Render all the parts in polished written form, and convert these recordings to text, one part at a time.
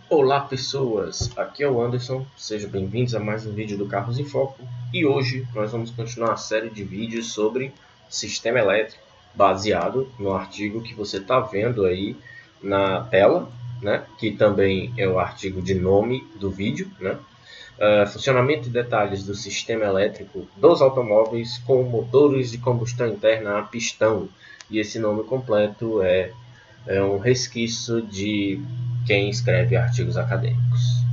Olá pessoas, aqui é o Anderson, sejam bem-vindos a mais um vídeo do Carros em Foco e hoje nós vamos continuar a série de vídeos sobre sistema elétrico baseado no artigo que você está vendo aí na tela, né? Que também é o artigo de nome do vídeo, né? Funcionamento e detalhes do sistema elétrico dos automóveis com motores de combustão interna a pistão, e esse nome completo é um resquício de quem escreve artigos acadêmicos.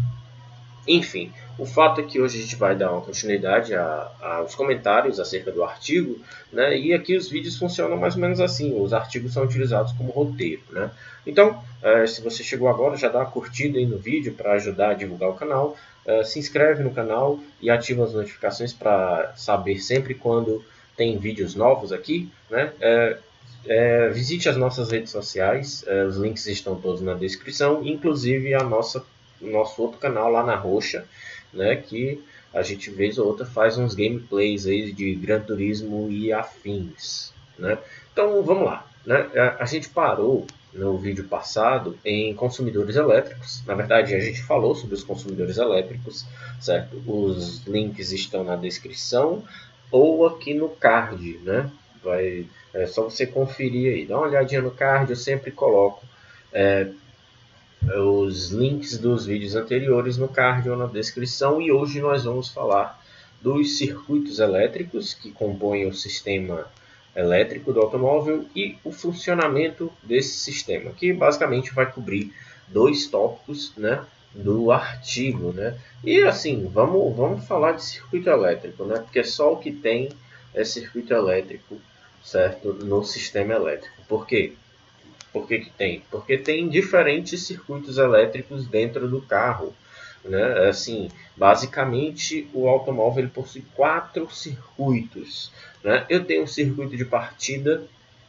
Enfim, o fato é que hoje a gente vai dar uma continuidade aos comentários acerca do artigo, né? E aqui os vídeos funcionam mais ou menos assim, os artigos são utilizados como roteiro, né? Então, se você chegou agora, já dá uma curtida aí no vídeo para ajudar a divulgar o canal, se inscreve no canal e ativa as notificações para saber sempre quando tem vídeos novos aqui, né? Visite as nossas redes sociais, os links estão todos na descrição, inclusive nosso outro canal lá na Roxa, né, que a gente vez ou outra faz uns gameplays aí de Gran Turismo e afins, né? Então vamos lá, né? A gente parou no vídeo passado em consumidores elétricos. Na verdade, a gente falou sobre os consumidores elétricos, certo? Os links estão na descrição ou aqui no card, né? É só você conferir aí, dá uma olhadinha no card, eu sempre coloco os links dos vídeos anteriores no card ou na descrição, e hoje nós vamos falar dos circuitos elétricos que compõem o sistema elétrico do automóvel e o funcionamento desse sistema, que basicamente vai cobrir dois tópicos, né, do artigo, né? E assim, vamos falar de circuito elétrico, né? Porque só o que tem é circuito elétrico, certo, no sistema elétrico. Por quê? Por que que tem? Porque tem diferentes circuitos elétricos dentro do carro, né? Assim, basicamente o automóvel ele possui 4 circuitos, né? Eu tenho um circuito de partida,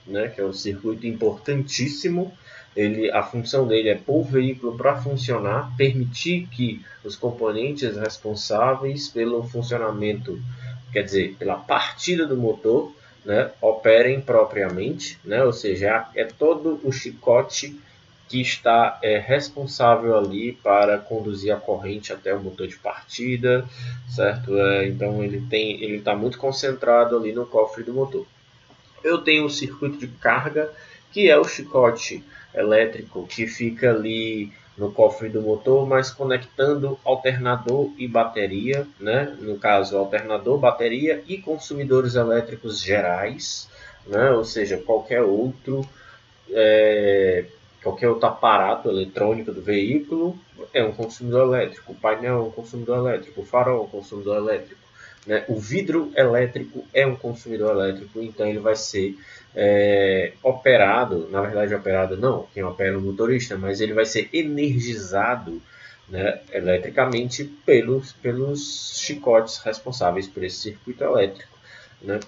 né? Que é um circuito importantíssimo. A função dele é pôr o veículo para funcionar, permitir que os componentes responsáveis pelo funcionamento, quer dizer, pela partida do motor, né, operem propriamente, né, ou seja, é todo o chicote que está responsável ali para conduzir a corrente até o motor de partida, certo? Então ele está muito concentrado ali no cofre do motor. Eu tenho um circuito de carga, que é o chicote elétrico que fica ali no cofre do motor, mas conectando alternador e bateria, né? No caso, alternador, bateria e consumidores elétricos gerais, né? Ou seja, qualquer outro aparato eletrônico do veículo é um consumidor elétrico, o painel é um consumidor elétrico, o farol é um consumidor elétrico, né? O vidro elétrico é um consumidor elétrico, então ele vai ser operado, na verdade operado não, quem opera é o motorista, mas ele vai ser energizado, né, eletricamente pelos chicotes responsáveis por esse circuito elétrico, né?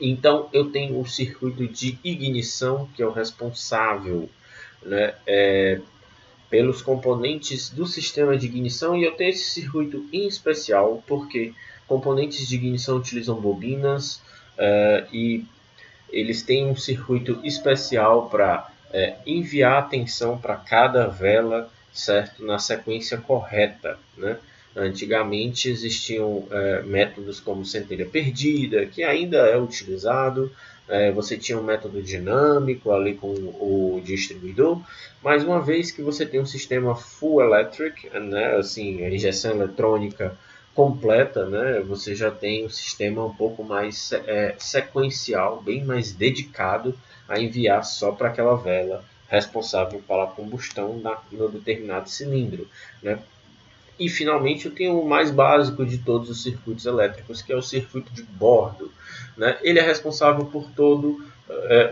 Então eu tenho o circuito de ignição, que é o responsável, né, pelos componentes do sistema de ignição, e eu tenho esse circuito em especial porque componentes de ignição utilizam bobinas e eles têm um circuito especial para enviar a tensão para cada vela, certo, na sequência correta, né? Antigamente existiam métodos como centelha perdida, que ainda é utilizado. Você tinha um método dinâmico ali com o distribuidor, mas uma vez que você tem um sistema full electric, né, assim, a injeção eletrônica completa, né, você já tem um sistema um pouco mais sequencial, bem mais dedicado a enviar só para aquela vela responsável pela combustão no determinado cilindro, né? E finalmente eu tenho o mais básico de todos os circuitos elétricos, que é o circuito de bordo, né? Ele é responsável por todo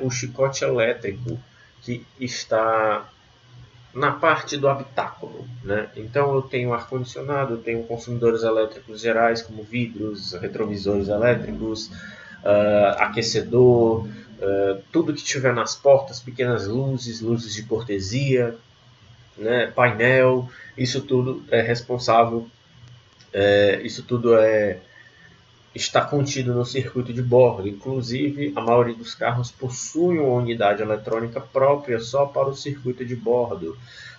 o chicote elétrico que está na parte do habitáculo, né? Então eu tenho ar-condicionado, eu tenho consumidores elétricos gerais como vidros, retrovisores elétricos, aquecedor, tudo que tiver nas portas, pequenas luzes, luzes de cortesia, né? Painel, isso tudo é responsável, isso tudo está contido no circuito de bordo. Inclusive, a maioria dos carros possui uma unidade eletrônica própria só para o circuito de bordo.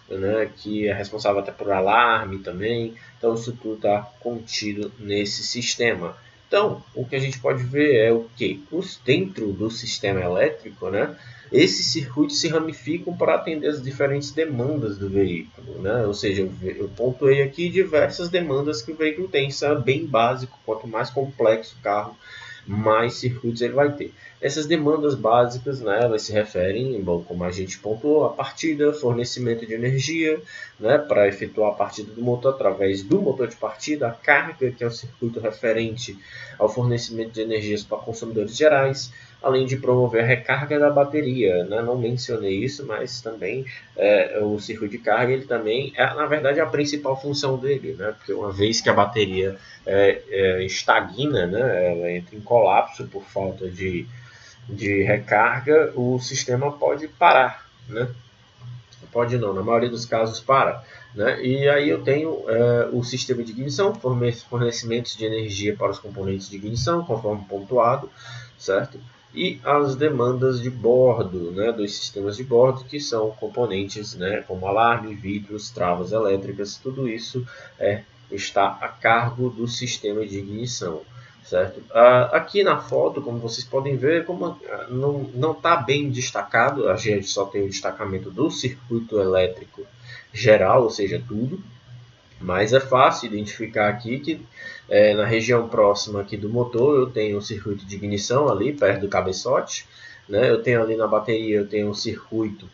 né, que é responsável até por alarme também. Então isso tudo está contido nesse sistema. Então, o que a gente pode ver é o que? Dentro do sistema elétrico, né, esses circuitos se ramificam para atender as diferentes demandas do veículo, né? Ou seja, eu pontuei aqui diversas demandas que o veículo tem. Isso é bem básico. Quanto mais complexo o carro, mais circuitos ele vai ter. Essas demandas básicas, né, elas se referem, bom, como a gente pontuou, a partida, fornecimento de energia, né, para efetuar a partida do motor através do motor de partida, a carga, que é o circuito referente ao fornecimento de energias para consumidores gerais, além de promover a recarga da bateria, né? Não mencionei isso, mas também o circuito de carga, ele também na verdade, a principal função dele, né? Porque uma vez que a bateria estagna, né? Ela entra em colapso por falta de recarga, o sistema pode parar, né? Pode não, na maioria dos casos para. Né? E aí eu tenho o sistema de ignição, fornecimentos de energia para os componentes de ignição, conforme pontuado, certo? E as demandas de bordo, né, dos sistemas de bordo, que são componentes, né, como alarme, vidros, travas elétricas, tudo isso está a cargo do sistema de ignição. Certo? Aqui na foto, como vocês podem ver, como não está bem destacado, a gente só tem o destacamento do circuito elétrico geral, ou seja, tudo, mas é fácil identificar aqui que na região próxima aqui do motor eu tenho o circuito de ignição ali, perto do cabeçote, né? Eu tenho ali na bateria, eu tenho um circuito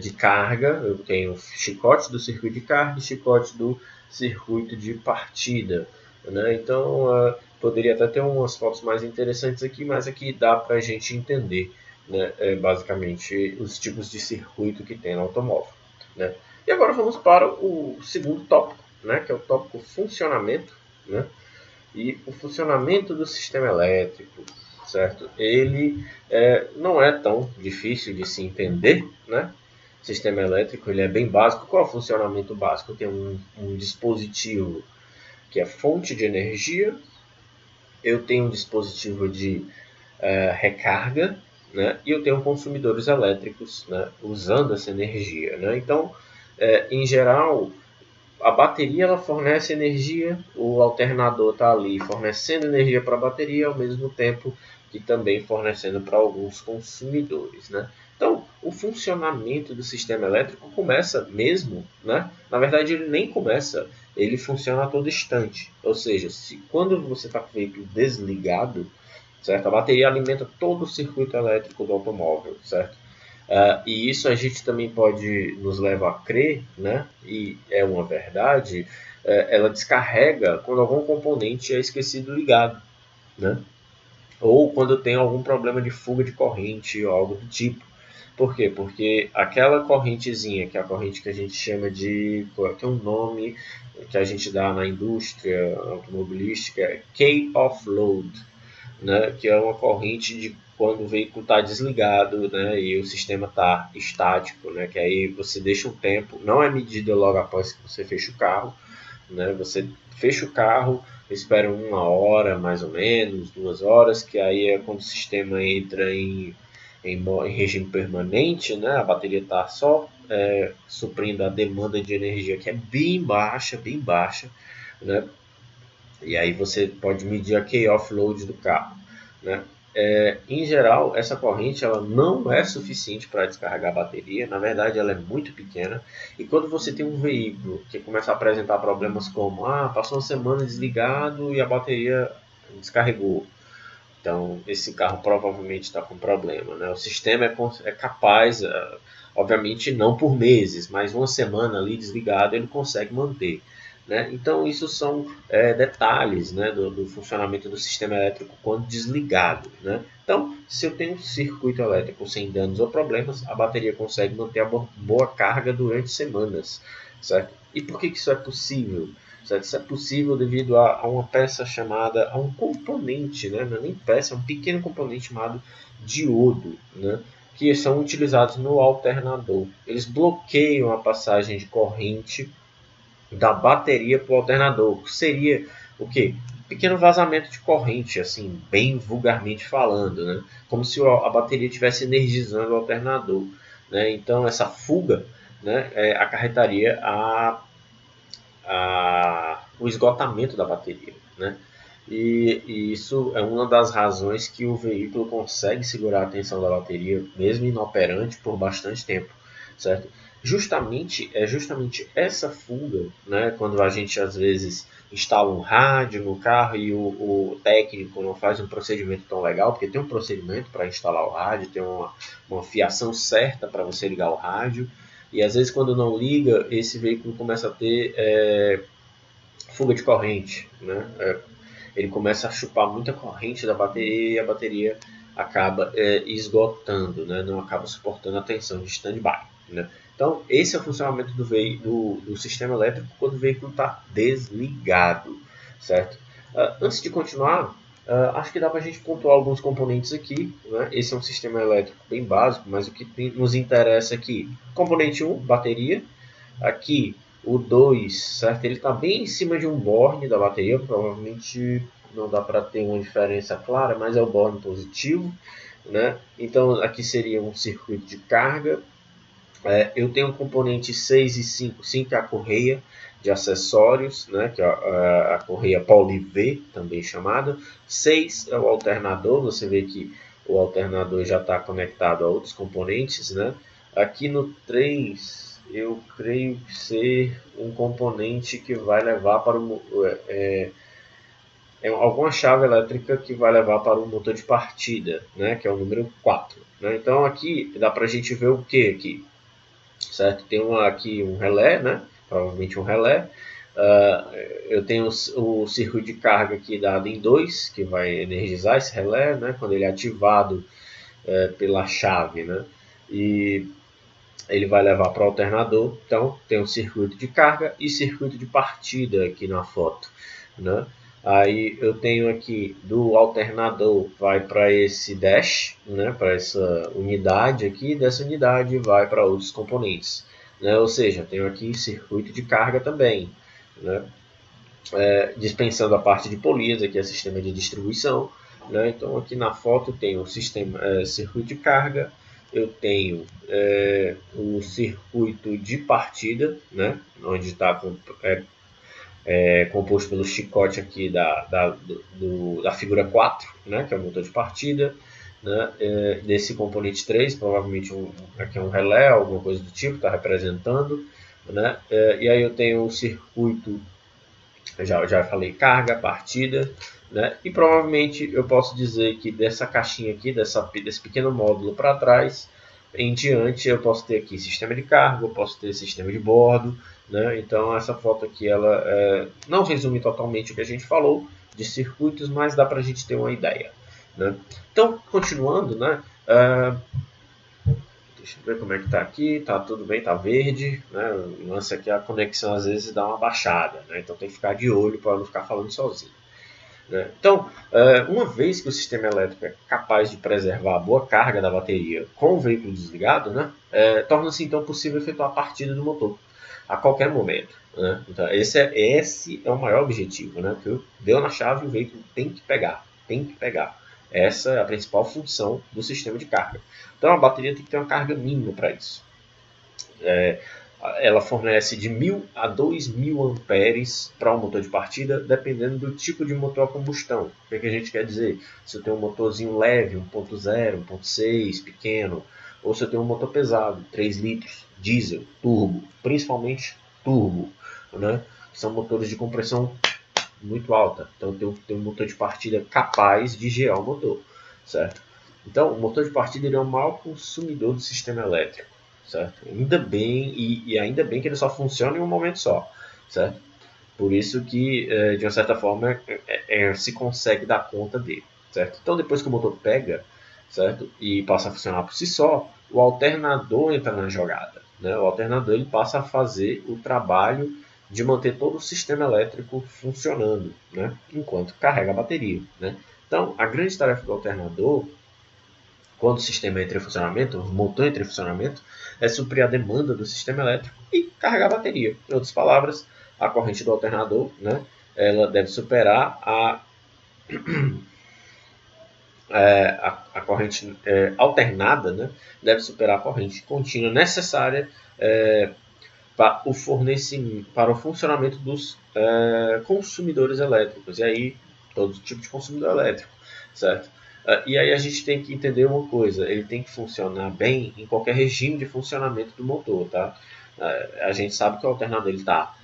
de carga, eu tenho o chicote do circuito de carga e chicote do circuito de partida, né? Então, poderia até ter umas fotos mais interessantes aqui, mas aqui dá para a gente entender, né, basicamente os tipos de circuito que tem no automóvel, né? E agora vamos para o segundo tópico, né, que é o tópico funcionamento, né? E o funcionamento do sistema elétrico, certo? Ele não é tão difícil de se entender, né? O sistema elétrico ele é bem básico. Qual é o funcionamento básico? Tem um dispositivo que é fonte de energia, eu tenho um dispositivo de recarga, né? E eu tenho consumidores elétricos, né, usando essa energia, né? Então, em geral, a bateria ela fornece energia, o alternador está ali fornecendo energia para a bateria, ao mesmo tempo que também fornecendo para alguns consumidores, né? Então, o funcionamento do sistema elétrico começa mesmo, né? Na verdade, ele nem começa, ele funciona a todo instante. Ou seja, quando você está com o veículo desligado, certo? A bateria alimenta todo o circuito elétrico do automóvel, certo? E isso a gente também pode nos levar a crer, né? E é uma verdade, ela descarrega quando algum componente é esquecido ligado, né? Ou quando tem algum problema de fuga de corrente ou algo do tipo. Por quê? Porque aquela correntezinha, que é a corrente que a gente chama de... que é um nome que a gente dá na indústria automobilística, é key offload, né, que é uma corrente de quando o veículo está desligado, né, e o sistema está estático, né, que aí você deixa um tempo, não é medida logo após que você fecha o carro, né, você fecha o carro, espera 1 hora mais ou menos, 2 horas, que aí é quando o sistema entra em regime permanente, né, a bateria está só suprindo a demanda de energia que é bem baixa, né, e aí você pode medir a key offload do carro, né? Em geral, essa corrente ela não é suficiente para descarregar a bateria. Na verdade, ela é muito pequena. E quando você tem um veículo que começa a apresentar problemas como passou uma semana desligado e a bateria descarregou, então esse carro provavelmente está com problema, né? O sistema é capaz, obviamente não por meses, mas uma semana ali desligado ele consegue manter. Né? Então, isso são detalhes, né, do funcionamento do sistema elétrico quando desligado. Né? Então, se eu tenho um circuito elétrico sem danos ou problemas, a bateria consegue manter a boa carga durante semanas. Certo? E por que isso é possível? Certo? Isso é possível devido a uma peça chamada, a um componente, né? Não é nem peça, é um pequeno componente chamado diodo, né? Que são utilizados no alternador. Eles bloqueiam a passagem de corrente da bateria para o alternador, que seria o quê? Um pequeno vazamento de corrente, assim, bem vulgarmente falando, né? Como se a bateria estivesse energizando o alternador, né? Então essa fuga, né, acarretaria o esgotamento da bateria, né? E isso é uma das razões que o veículo consegue segurar a tensão da bateria, mesmo inoperante, por bastante tempo, certo? Justamente essa fuga, né, quando a gente às vezes instala um rádio no carro e o técnico não faz um procedimento tão legal, porque tem um procedimento para instalar o rádio, tem uma fiação certa para você ligar o rádio, e às vezes quando não liga, esse veículo começa a ter fuga de corrente, né? Ele começa a chupar muita corrente da bateria e a bateria acaba esgotando, né? Não acaba suportando a tensão de standby, né? Então, esse é o funcionamento do sistema elétrico quando o veículo está desligado, certo? Antes de continuar, acho que dá para a gente pontuar alguns componentes aqui, né? Esse é um sistema elétrico bem básico, mas o que nos interessa aqui, componente 1, bateria. Aqui, o 2, certo? Ele está bem em cima de um borne da bateria, provavelmente não dá para ter uma diferença clara, mas é o borne positivo, né? Então, aqui seria um circuito de carga. Eu tenho o componente 6 e 5, 5 é a correia de acessórios, né, que é a correia Poly-V, também chamada. 6 é o alternador, você vê que o alternador já está conectado a outros componentes, né? Aqui no 3, eu creio ser um componente que vai levar para alguma chave elétrica que vai levar para o motor de partida, né, que é o número 4. Né? Então aqui dá para a gente ver o que aqui? Certo? Tem aqui um relé, né? Provavelmente um relé. Eu tenho o circuito de carga aqui dado em 2, que vai energizar esse relé, né? Quando ele é ativado pela chave, né? E ele vai levar para o alternador. Então, tem um circuito de carga e circuito de partida aqui na foto, né? Aí eu tenho aqui do alternador vai para esse dash, né, para essa unidade aqui, dessa unidade vai para outros componentes, né? Ou seja, tenho aqui circuito de carga também, né? Dispensando a parte de polias, aqui é sistema de distribuição, né? Então aqui na foto tem o sistema circuito de carga, eu tenho o circuito de partida, né? Onde está composto pelo chicote aqui da figura 4, né, que é o motor de partida, né, desse componente 3, provavelmente aqui é um relé, alguma coisa do tipo, está representando, né, e aí eu tenho o circuito, já falei, carga, partida, né, e provavelmente eu posso dizer que dessa caixinha aqui, desse pequeno módulo para trás, em diante eu posso ter aqui sistema de carga, eu posso ter sistema de bordo, né? Então essa foto aqui ela não resume totalmente o que a gente falou de circuitos, mas dá para a gente ter uma ideia, né? Então, continuando, né? Deixa eu ver como é que está aqui, tá tudo bem, tá verde, né? O lance aqui, a conexão às vezes dá uma baixada, né? Então tem que ficar de olho para não ficar falando sozinho. Né? Então, uma vez que o sistema elétrico é capaz de preservar a boa carga da bateria com o veículo desligado, né, torna-se então possível efetuar a partida do motor a qualquer momento. Né? Então, esse é o maior objetivo. Né? Que deu na chave, o veículo tem que pegar. Tem que pegar. Essa é a principal função do sistema de carga. Então, a bateria tem que ter uma carga mínima para isso. Ela fornece de 1.000 a 2.000 amperes para um motor de partida, dependendo do tipo de motor a combustão. O que a gente quer dizer? Se eu tenho um motorzinho leve, 1.0, 1.6, pequeno, ou se eu tenho um motor pesado, 3 litros, diesel, turbo, principalmente turbo, né? São motores de compressão muito alta. Então eu tenho um motor de partida capaz de gerar o motor, certo? Então o motor de partida ele é o maior consumidor do sistema elétrico, certo? Ainda bem, e ainda bem que ele só funciona em um momento só, certo? Por isso que, de uma certa forma, se consegue dar conta dele, certo? Então, depois que o motor pega, certo? E passa a funcionar por si só, o alternador entra na jogada, né? O alternador ele passa a fazer o trabalho de manter todo o sistema elétrico funcionando, né? Enquanto carrega a bateria, né? Então, a grande tarefa do alternador quando o sistema entra em funcionamento, o motor entra em funcionamento, é suprir a demanda do sistema elétrico e carregar a bateria. Em outras palavras, a corrente do alternador, né, ela deve superar a corrente alternada, né, deve superar a corrente contínua necessária para o funcionamento dos consumidores elétricos, e aí todo tipo de consumidor elétrico, certo? E aí a gente tem que entender uma coisa, ele tem que funcionar bem em qualquer regime de funcionamento do motor, tá? A gente sabe que o alternador está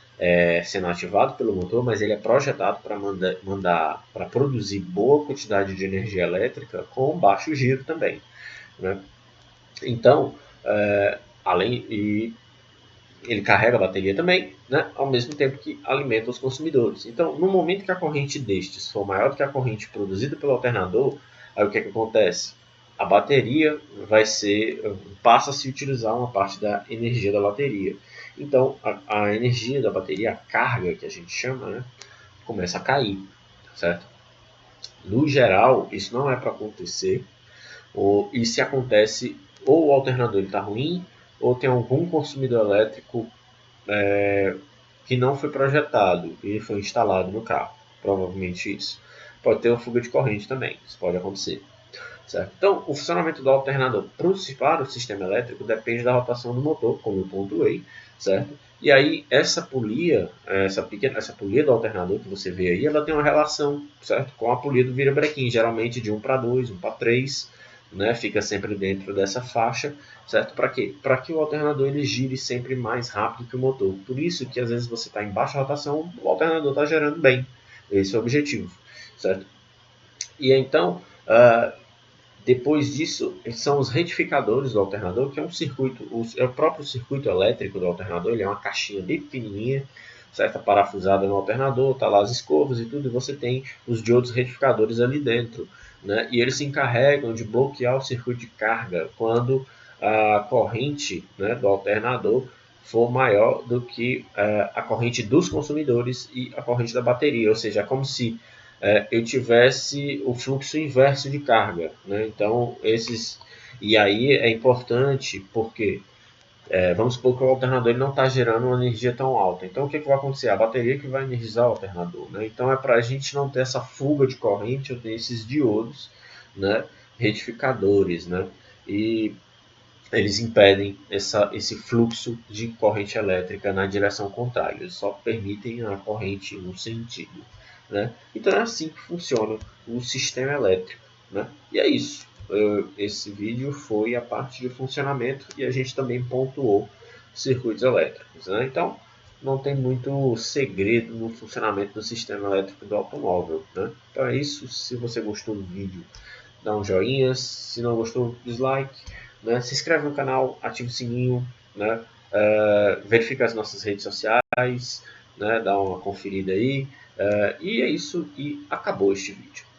sendo ativado pelo motor, mas ele é projetado para produzir boa quantidade de energia elétrica com baixo giro também, né? Então, ele carrega a bateria também, né, ao mesmo tempo que alimenta os consumidores. Então, no momento que a corrente destes for maior do que a corrente produzida pelo alternador, aí o que acontece? A bateria passa a se utilizar uma parte da energia da bateria. Então, a energia da bateria, a carga que a gente chama, né, começa a cair, certo? No geral, isso não é para acontecer, e se acontece, ou o alternador está ruim, ou tem algum consumidor elétrico que não foi projetado e foi instalado no carro. Provavelmente isso. Pode ter uma fuga de corrente também, isso pode acontecer. Certo? Então, o funcionamento do alternador para o sistema elétrico depende da rotação do motor, como eu pontuei, certo? E aí, essa polia do alternador que você vê aí, ela tem uma relação, certo? Com a polia do virabrequim, geralmente de 1 para 2, 1 para 3, né? Fica sempre dentro dessa faixa, certo? Para quê? Para que o alternador ele gire sempre mais rápido que o motor. Por isso que às vezes você está em baixa rotação, o alternador está gerando bem. Esse é o objetivo, certo? E então, depois disso, são os retificadores do alternador, que é um circuito, é o próprio circuito elétrico do alternador, ele é uma caixinha bem pequenininha, certa parafusada no alternador, tá lá as escovas e tudo, e você tem os diodos retificadores ali dentro, né? E eles se encarregam de bloquear o circuito de carga quando a corrente, né, do alternador for maior do que a corrente dos consumidores e a corrente da bateria, ou seja, é como se eu tivesse o fluxo inverso de carga, né? Então e aí é importante porque vamos supor que o alternador ele não está gerando uma energia tão alta. Então o que vai acontecer? A bateria que vai energizar o alternador, né? Então é para a gente não ter essa fuga de corrente, eu tenho esses diodos, né? Retificadores, né? E eles impedem esse fluxo de corrente elétrica na direção contrária, eles só permitem a corrente em um sentido, né? Então é assim que funciona o sistema elétrico, né? E é isso. Esse vídeo foi a parte de funcionamento e a gente também pontuou circuitos elétricos, né? Então não tem muito segredo no funcionamento do sistema elétrico do automóvel, né? Então é isso. Se você gostou do vídeo, dá um joinha, se não gostou, dislike, né? Se inscreve no canal, ativa o sininho, né? Verifica as nossas redes sociais, né? Dá uma conferida aí, e é isso, e acabou este vídeo.